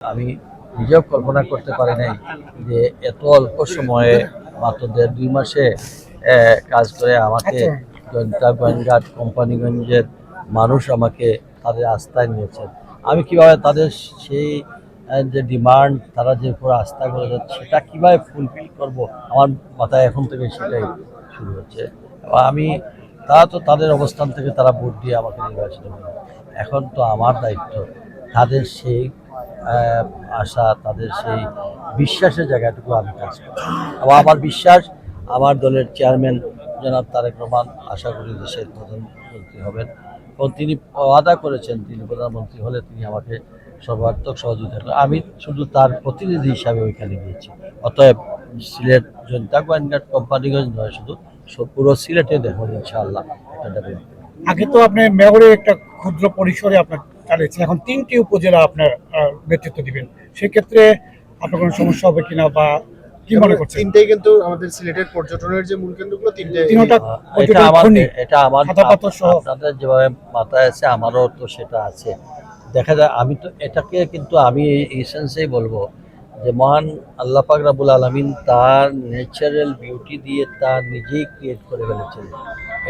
আমি নিজেও কল্পনা করতে পারি নাই যে এত অল্প সময়ে মাত্র ১.৫-২ মাসে কাজ করে আমাকে গোয়েন্দা কোম্পানিগঞ্জের মানুষ আমাকে তাদের আস্থায় নিয়েছেন। আমি কিভাবে তাদের সেই যে ডিমান্ড, তারা যে উপর আস্থা করেছে সেটা কীভাবে ফুলফিল করব, আমার মাথায় এখন থেকে সেটাই শুরু হচ্ছে। আমি তারা তো তাদের অবস্থান থেকে তারা ভোট দিয়ে আমাকে নির্বাচিত করেন। এখন তো আমার দায়িত্ব তাদের সেই আশা, তাদের সেই বিশ্বাসের জায়গাটুকু আমি কাজ করি। এবং আমার বিশ্বাস আমার দলের চেয়ারম্যান জনাব তারেক রহমান আশা করি দেশের প্রধানমন্ত্রী হবেন এবং তিনি ওয়াদা করেছেন তিনি প্রধানমন্ত্রী হলে তিনি আমাকে সর্বাত্মক সহযোগিতা করবেন। আমি শুধু তার প্রতিনিধি হিসাবে ওইখানে গিয়েছি। অতএব সিলেট জনতা গোয়েন্দা কোম্পানিগঞ্জ নয়, শুধু পুরো সিলেটে দেখুন ইনশাআল্লাহ একটা ডেভেলপ। আগে তো আপনি মেয়রে একটা ক্ষুদ্র পরিসরে আপনার চালিয়েছেন, এখন ৩টি উপজেলা আপনার নেতৃত্ব দিবেন, সেক্ষেত্রে আপনার কোনো সমস্যা হবে কিনা বা কি মনে করছেন? তিনটেই কিন্তু আমাদের সিলেটের পর্যটনের যে মূল কেন্দ্রগুলো তিনটে। এটা আমার আপনাদের যেভাবে মাথায় আছে আমারও তো সেটা আছে। দেখা যায় আমি তো এটাকে কিন্তু আমি এই সেন্সেই বলবো যে মহান আল্লাহ পাক রব্বুল আলামিন তার ন্যাচারাল বিউটি দিয়ে তার নিজেই ক্রিয়েট করে ফেলেছেন।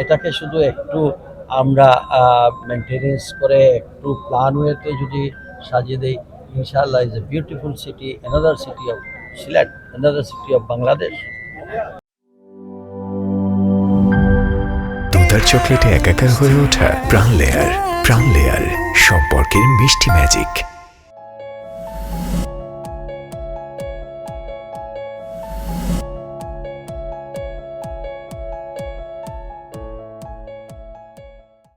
এটাকে শুধু একটু আমরা মেনটেনেন্স করে একটু প্ল্যান ওয়েতে যদি সাজিয়ে দেই, ইনশাআল্লাহ is a beautiful city, another city of Sylhet, another city of Bangladesh. দুধার চকলেটে একাকার হয়ে ওঠা প্রাণ লেয়ার সম্পর্কের মিষ্টি ম্যাজিক।